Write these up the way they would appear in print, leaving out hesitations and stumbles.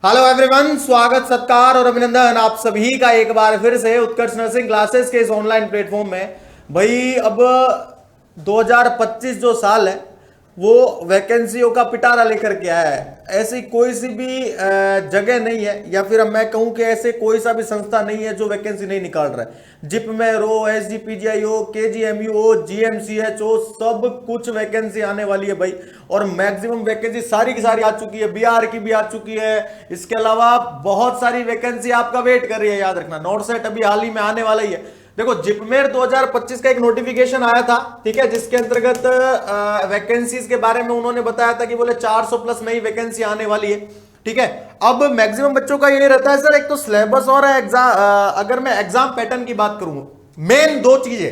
Hello everyone, स्वागत सत्कार और अभिनंदन आप सभी का एक बार फिर से उत्कर्ष नर्सिंग क्लासेस के इस ऑनलाइन प्लेटफॉर्म में। भाई अब 2025 जो साल है वो वैकेंसियों का पिटारा लेकर के आया है। ऐसी कोई सी भी जगह नहीं है, या फिर अब मैं कहूं कि ऐसे कोई सा भी संस्था नहीं है जो वैकेंसी नहीं निकाल रहा है। जिप में रो, एसजीपीजीआई हो, केजीएमयू हो, जीएमसीएच हो, सब कुछ वैकेंसी आने वाली है भाई। और मैक्सिमम वैकेंसी सारी की सारी आ चुकी है, बिहार की भी आ चुकी है। इसके अलावा बहुत सारी वैकेंसी आपका वेट कर रही है। याद रखना, नॉट सेट अभी हाल ही में आने वाला ही है। देखो, जिपमेर 2025 का एक नोटिफिकेशन आया था, ठीक है, जिसके अंतर्गत वैकेंसीज के बारे में उन्होंने बताया था कि बोले 400 प्लस नई वैकेंसी आने वाली है। ठीक है, अब मैक्सिमम बच्चों का ये रहता है सर, एक तो सिलेबस और एग्जाम। अगर मैं एग्जाम पैटर्न की बात करूं, मेन दो चीजें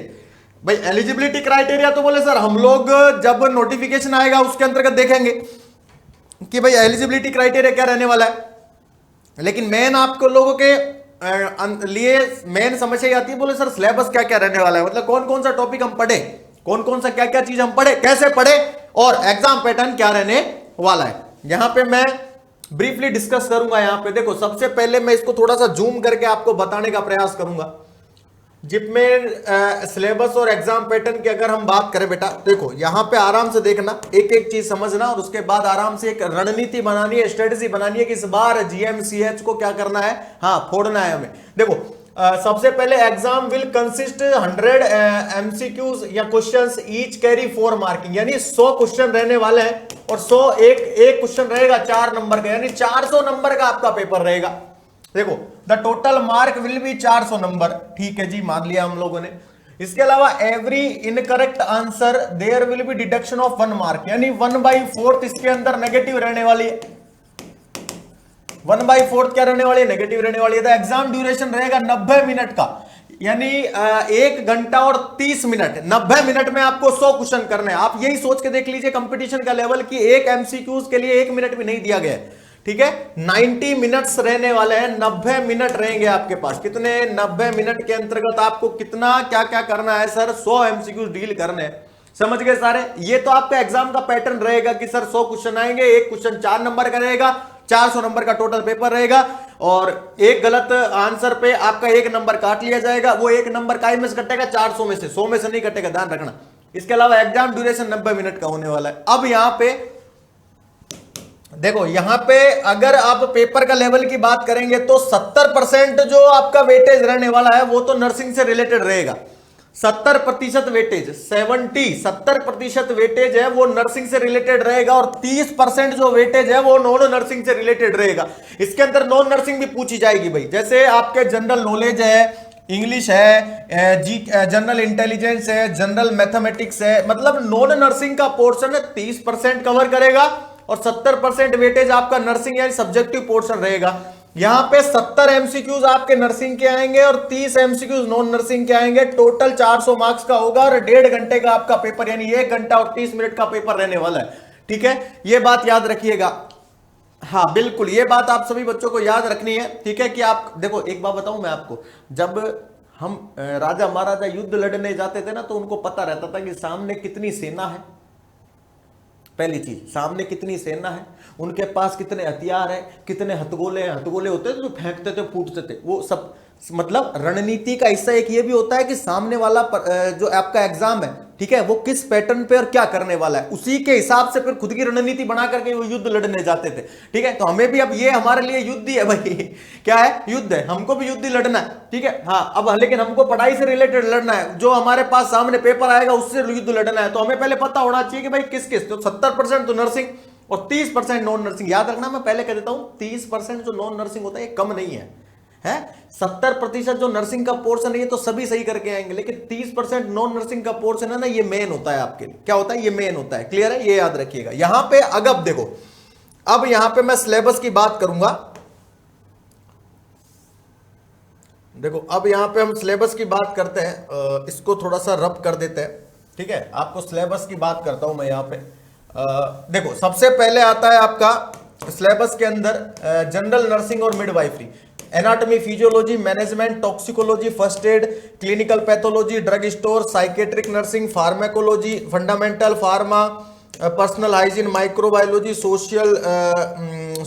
भाई। एलिजिबिलिटी क्राइटेरिया तो बोले सर हम लोग जब नोटिफिकेशन आएगा उसके अंतर्गत देखेंगे कि भाई एलिजिबिलिटी क्राइटेरिया क्या रहने वाला है। लेकिन मेन आपको लोगों के लिए मेन समस्या आती है, बोले सर सिलेबस क्या क्या रहने वाला है, मतलब कौन कौन सा टॉपिक हम पढ़े, कौन कौन सा क्या क्या चीज हम पढ़े, कैसे पढ़े, और एग्जाम पैटर्न क्या रहने वाला है। यहां पे मैं ब्रीफली डिस्कस करूंगा। यहां पे देखो, सबसे पहले मैं इसको थोड़ा सा जूम करके आपको बताने का प्रयास करूंगा। जिप में सिलेबस और एग्जाम पैटर्न की अगर हम बात करें बेटा, देखो यहां पे आराम से देखना, एक एक चीज समझना, और उसके बाद आराम से एक रणनीति बनानी है, स्ट्रेटेजी बनानी है कि इस बार जीएमसीएच को क्या करना है, हाँ फोड़ना है हमें। देखो सबसे पहले एग्जाम विल कंसिस्ट 100 एमसीक्यूज या क्वेश्चंस, ईच कैरी 4 मार्किंग, यानी 100 क्वेश्चन रहने वाले हैं, और 100 एक क्वेश्चन रहेगा 4 नंबर का, यानी 400 नंबर का आपका पेपर रहेगा। देखो, the total mark will be 400 number, ठीक है जी, मान लिया हम लोगों ने। इसके अलावा every incorrect answer there will be deduction of 1 mark, यानी 1/4 इसके अंदर नेगेटिव रहने वाली है। 1/4 क्या रहने वाली है, नेगेटिव रहने वाली है। तो एग्जाम ड्यूरेशन रहेगा 90 मिनट का, यानी 1 घंटा और 30 मिनट। 90 मिनट में आपको 100 क्वेश्चन करने हैं। आप यही सोच के देख लीजिए कंपटीशन का लेवल कि एक एमसीक्यूज के लिए 1 मिनट भी नहीं दिया गया है, ठीक है। 90 मिनट्स रहने वाले हैं, 90 मिनट रहेंगे आपके पास। कितने, 90 मिनट के अंतर्गत आपको कितना क्या क्या करना है सर, 100 एमसीक्यूज डील करने हैं। समझ गए सारे। ये तो आपका एग्जाम का पैटर्न रहेगा कि सर 100 क्वेश्चन आएंगे, एक क्वेश्चन 4 नंबर का रहेगा, 400 नंबर का टोटल पेपर रहेगा, और एक गलत आंसर पे आपका 1 नंबर काट लिया जाएगा। वो 1 नंबर का में से कटेगा, 400 में से, 100 में से नहीं कटेगा, ध्यान रखना। इसके अलावा एग्जाम ड्यूरेशन 90 मिनट का होने वाला है। अब यहां पे देखो, यहां पे अगर आप पेपर का लेवल की बात करेंगे तो 70% जो आपका वेटेज रहने वाला है वो तो नर्सिंग से रिलेटेड रहेगा। 70% वेटेज, 70% वेटेज है वो नर्सिंग से रिलेटेड रहेगा, और 30% जो वेटेज है वो नॉन नर्सिंग से रिलेटेड रहेगा। इसके अंदर नॉन नर्सिंग भी पूछी जाएगी भाई, जैसे आपके जनरल नॉलेज है, इंग्लिश है, जी जनरल इंटेलिजेंस है, जनरल मैथमेटिक्स है, मतलब नॉन नर्सिंग का पोर्शन 30% कवर करेगा, और 70% वेटेज आपका नर्सिंग यानी सब्जेक्टिव पोर्शन रहेगा। यहां पे 70 एमसीक्यूज आपके नर्सिंग के आएंगे और 30 एमसीक्यूज नॉन नर्सिंग के आएंगे। टोटल 400 मार्क्स का होगा, और 1.5 घंटे का आपका पेपर, यानी 1 घंटा और 30 मिनट का पेपर रहने वाला है, ठीक है। ये बात याद रखिएगा। हाँ बिल्कुल, ये बात आप सभी बच्चों को याद रखनी है, ठीक है। कि आप देखो, एक बात बताऊं मैं आपको, जब हम राजा महाराजा युद्ध लड़ने जाते थे ना, तो उनको पता रहता था कि सामने कितनी सेना है। पहली चीज, सामने कितनी सेना है, उनके पास कितने हथियार है, कितने हथगोले हैं। हथगोले होते थे जो फेंकते थे, फूटते थे, वो सब मतलब रणनीति का हिस्सा एक ये भी होता है कि सामने वाला जो आपका एग्जाम है, ठीक है, वो किस पैटर्न पे और क्या करने वाला है, उसी के हिसाब से फिर खुद की रणनीति बना करके वो युद्ध लड़ने जाते थे, ठीक है। तो हमें भी अब ये हमारे लिए युद्ध ही है भाई, क्या है, युद्ध है, हमको भी युद्ध ही लड़ना है, ठीक है। हाँ, अब लेकिन हमको पढ़ाई से रिलेटेड लड़ना है, जो हमारे पास सामने पेपर आएगा उससे युद्ध लड़ना है। तो हमें पहले पता होना चाहिए कि भाई किस किस, तो 70% तो नर्सिंग और 30% नॉन नर्सिंग। याद रखना, मैं पहले कह देता हूं, 30% जो नॉन नर्सिंग होता है ये कम नहीं है, 70% जो नर्सिंग का पोर्शन है ये तो सभी सही करके आएंगे, लेकिन 30% नॉन नर्सिंग का पोर्शन है ना, ये मेन होता है आपके लिए। क्या होता है, ये मेन होता है। क्लियर है, ये याद रखिएगा। यहां पे अगब देखो, अब यहां पे मैं सिलेबस की बात करूंगा। देखो, अब यहां पे हम सिलेबस की बात करते हैं, इसको थोड़ा सा रब कर देते हैं, ठीक है। आपको सिलेबस की बात करता हूं मैं यहां पे। देखो, सबसे पहले आता है आपका सिलेबस के अंदर जनरल नर्सिंग और midwifery, anatomy, physiology, management, toxicology, first aid, clinical pathology, drug store, psychiatric nursing, pharmacology, fundamental pharma, personal hygiene, microbiology,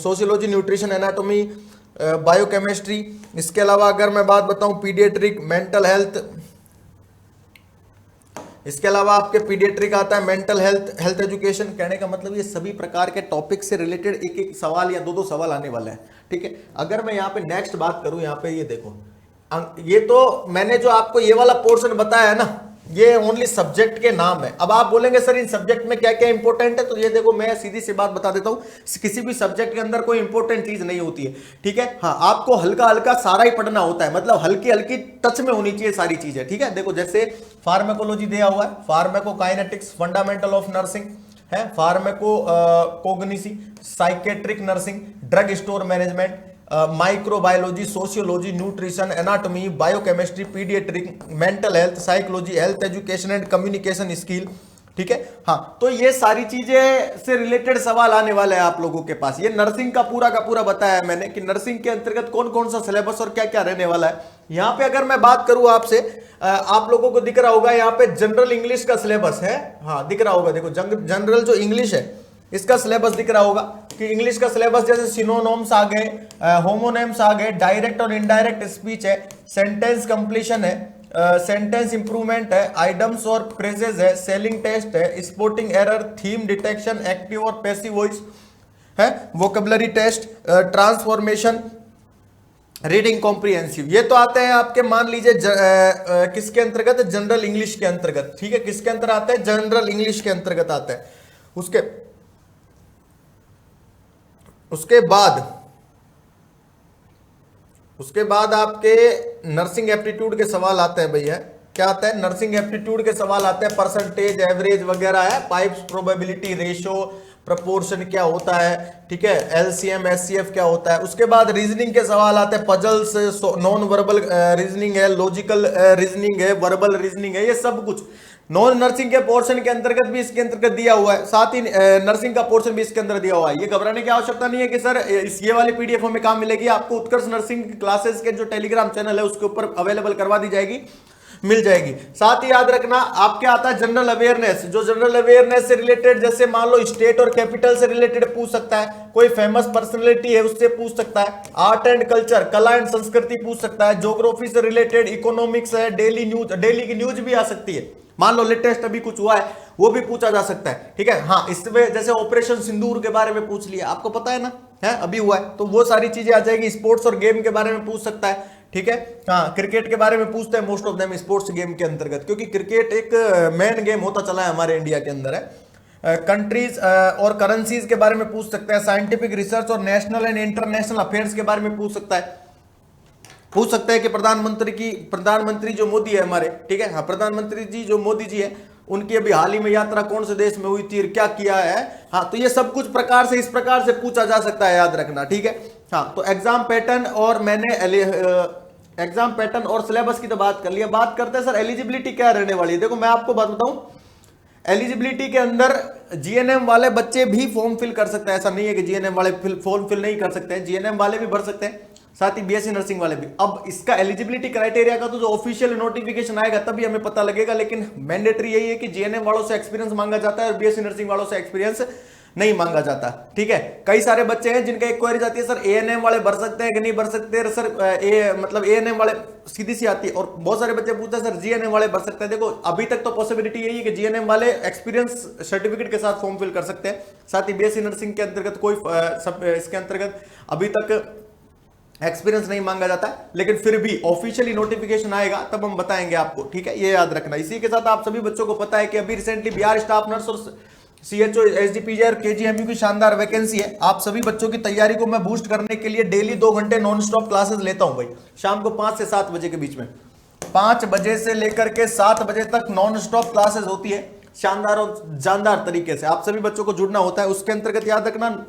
sociology, nutrition, anatomy, biochemistry. इसके अलावा अगर मैं बात बताऊं पीडियाट्रिक, मेंटल हेल्थ, इसके अलावा आपके पीडियाट्रिक आता है, मेंटल हेल्थ, हेल्थ एजुकेशन। कहने का मतलब ये सभी प्रकार के टॉपिक से रिलेटेड एक एक सवाल या दो दो सवाल आने वाला है, ठीक है। अगर मैं यहाँ पे नेक्स्ट बात करूं, यहाँ पे ये देखो, ये तो मैंने जो आपको ये वाला पोर्शन बताया है ना, ये ओनली सब्जेक्ट के नाम है। अब आप बोलेंगे सर इन सब्जेक्ट में क्या क्या इंपॉर्टेंट है, तो ये देखो मैं सीधी सी बात बता देता हूं, किसी भी सब्जेक्ट के अंदर कोई इंपॉर्टेंट चीज नहीं होती है, ठीक है। हाँ, आपको हल्का हल्का सारा ही पढ़ना होता है, मतलब हल्की हल्की टच में होनी चाहिए सारी चीजें, ठीक है। देखो जैसे फार्माकोलॉजी दिया हुआ है, फार्माकोकाइनेटिक्स, फंडामेंटल ऑफ नर्सिंग है, pharmacognosy, psychiatric nursing, drug store management, microbiology, sociology, nutrition, anatomy, biochemistry, paediatric, mental health, psychology, health education and communication skill, ठीक है। हाँ, तो ये सारी चीजें से रिलेटेड सवाल आने वाले हैं आप लोगों के पास। ये नर्सिंग का पूरा बताया है मैंने कि नर्सिंग के अंतर्गत कौन कौन सा सिलेबस और क्या क्या रहने वाला है। यहाँ पे अगर मैं बात करूं आपसे, आप लोगों को दिख रहा होगा यहाँ पे जनरल इंग्लिश का सिलेबस है, हाँ दिख रहा होगा, देखो जनरल जो इंग्लिश है इसका सिलेबस दिख रहा होगा कि इंग्लिश का सिलेबस जैसे सिनोनिम्स आ गए, होमोनिम्स आ गए, डायरेक्ट और इनडायरेक्ट स्पीच है, सेंटेंस कंप्लीशन है, सेंटेंस इंप्रूवमेंट है, आइटम्स और फ्रेजेस है, सेलिंग टेस्ट है, spotting error, theme detection, active और पैसिव वॉइस है, vocabulary test, transformation, reading comprehensive. ये तो आते हैं आपके, मान लीजिए किसके अंतर्गत, जनरल इंग्लिश के अंतर्गत, ठीक है। किसके अंतर्गत आता है, जनरल इंग्लिश के अंतर्गत आता है। उसके बाद आपके नर्सिंग एप्टीट्यूड के सवाल आते हैं भैया। क्या आता है, नर्सिंग एप्टीट्यूड के सवाल आते हैं, परसेंटेज, एवरेज वगैरह है, पाइप्स, प्रोबेबिलिटी, रेशो, प्रपोर्शन क्या होता है, ठीक है, एलसीएम, एचसीएफ क्या होता है। उसके बाद रीजनिंग के सवाल आते हैं, पजल्स, नॉन वर्बल रीजनिंग है, लॉजिकल रीजनिंग है, वर्बल रीजनिंग है, ये सब कुछ नॉन नर्सिंग के पोर्शन के अंतर्गत भी इसके अंतर्गत दिया हुआ है, साथ ही नर्सिंग का पोर्शन भी इसके अंदर दिया हुआ है। ये घबराने की आवश्यकता नहीं है कि सर ये वाली पीडीएफ में काम मिलेगी, आपको उत्कर्ष नर्सिंग क्लासेस के जो टेलीग्राम चैनल है उसके ऊपर अवेलेबल करवा दी जाएगी, मिल जाएगी। साथ ही याद रखना आपके आता है जनरल अवेयरनेस, जो जनरल अवेयरनेस से रिलेटेड, जैसे मान लो स्टेट और कैपिटल से रिलेटेड पूछ सकता है, कोई फेमस पर्सनालिटी है उससे पूछ सकता है, आर्ट एंड कल्चर, कला एंड संस्कृति पूछ सकता है, ज्योग्राफी से रिलेटेड, इकोनॉमिक्स है, डेली न्यूज, डेली की न्यूज भी आ सकती है, मान लो लेटेस्ट अभी कुछ हुआ है वो भी पूछा जा सकता है, ठीक है। हाँ, इसमें जैसे ऑपरेशन सिंदूर के बारे में पूछ लिया, आपको पता है ना, है अभी हुआ है, तो वो सारी चीजें आ जाएगी। स्पोर्ट्स और गेम के बारे में पूछ सकता है, ठीक है। हाँ, क्रिकेट के बारे में पूछते हैं most of them sports game के अंतर्गत, क्योंकि क्रिकेट एक मेन गेम होता चला है हमारे इंडिया के अंदर है। कंट्रीज और करेंसीज के बारे में पूछ सकता है, साइंटिफिक रिसर्च और नेशनल एंड इंटरनेशनल अफेयर्स के बारे में पूछ सकता है कि प्रधानमंत्री जो मोदी है हमारे, ठीक है, हाँ प्रधानमंत्री जी जो मोदी जी है उनकी अभी हाल ही में यात्रा कौन से देश में हुई थी, क्या किया है, हाँ तो ये सब कुछ प्रकार से इस प्रकार से पूछा जा सकता है, याद रखना, ठीक है। हाँ, तो एग्जाम पैटर्न और मैंने एग्जाम पैटर्न और सिलेबस की तो बात कर लिया। बात करते हैं सर एलिजिबिलिटी क्या रहने वाली है। देखो मैं आपको बात बताऊं, एलिजिबिलिटी के अंदर जीएनएम वाले बच्चे भी फॉर्म फिल कर सकते हैं, ऐसा नहीं है कि जीएनएम वाले फॉर्म फिल नहीं कर सकते हैं, जीएनएम वाले भी भर सकते हैं, साथ ही बीएससी नर्सिंग वाले भी। अब इसका एलिजिबिलिटी क्राइटेरिया का तो जो ऑफिशियल नोटिफिकेशन आएगा तभी हमें पता लगेगा, लेकिन मैंडेटरी यही है कि जीएनएम वालों से एक्सपीरियंस मांगा जाता है और बीएससी नर्सिंग वालों से एक्सपीरियंस नहीं मांगा जाता, ठीक है। कई सारे बच्चे हैं जिनका एक क्वेरी जाती है सर एएनएम वाले भर सकते हैं कि नहीं भर सकते सर, मतलब एएनएम वाले सीधी सी आती है, और बहुत सारे बच्चे पूछते हैं सर जीएनएम वाले भर सकते हैं। देखो अभी तक तो पॉसिबिलिटी यही है कि जीएनएम वाले एक्सपीरियंस सर्टिफिकेट के साथ फॉर्म फिल कर सकते हैं, साथ ही बीएससी नर्सिंग के अंतर्गत कोई इसके अंतर्गत अभी तक एक्सपीरियंस नहीं मांगा जाता, लेकिन फिर भी ऑफिशियली नोटिफिकेशन आएगा तब हम बताएंगे आपको, ठीक है, ये याद रखना। इसी के साथ आप सभी बच्चों को पता है कि अभी रिसेंटली बिहार स्टाफ नर्स और सीएचओ, एसडीपीजी और केजीएमयू की शानदार वैकेंसी है। आप सभी बच्चों की तैयारी को मैं बूस्ट करने के लिए डेली 2 घंटे नॉन स्टॉप क्लासेस लेता हूं भाई, शाम को 5 से 7 बजे के बीच में, 5 बजे से लेकर के 7 बजे तक नॉन स्टॉप क्लासेस होती है, शानदार और जानदार तरीके से आप सभी बच्चों को जुड़ना होता है। उसके अंतर्गत याद रखना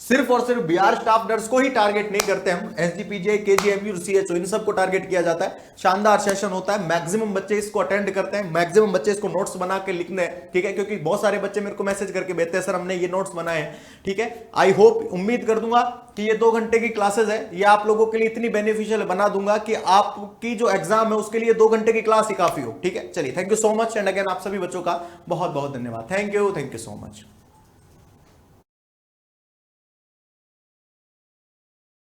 सिर्फ और सिर्फ बिहार स्टाफ नर्स को ही टारगेट नहीं करते हम, एसडीपीजे, केजीएमयू और सीएचओ इन सबको टारगेट किया जाता है। शानदार सेशन होता है, मैक्सिमम बच्चे इसको अटेंड करते हैं, मैक्सिमम बच्चे इसको नोट्स बना के लिखते हैं, ठीक है, क्योंकि बहुत सारे बच्चे मेरे को मैसेज करके भेजते हैं सर हमने ये नोट्स बनाए हैं, ठीक है। आई होप, उम्मीद कर दूंगा कि ये 2 घंटे की क्लासेस है ये आप लोगों के लिए इतनी बेनिफिशियल बना दूंगा कि आपकी जो एग्जाम है उसके लिए 2 घंटे की क्लास ही काफी हो, ठीक है। चलिए, thank you so much and again आप सभी बच्चों का बहुत बहुत धन्यवाद। Thank you so much.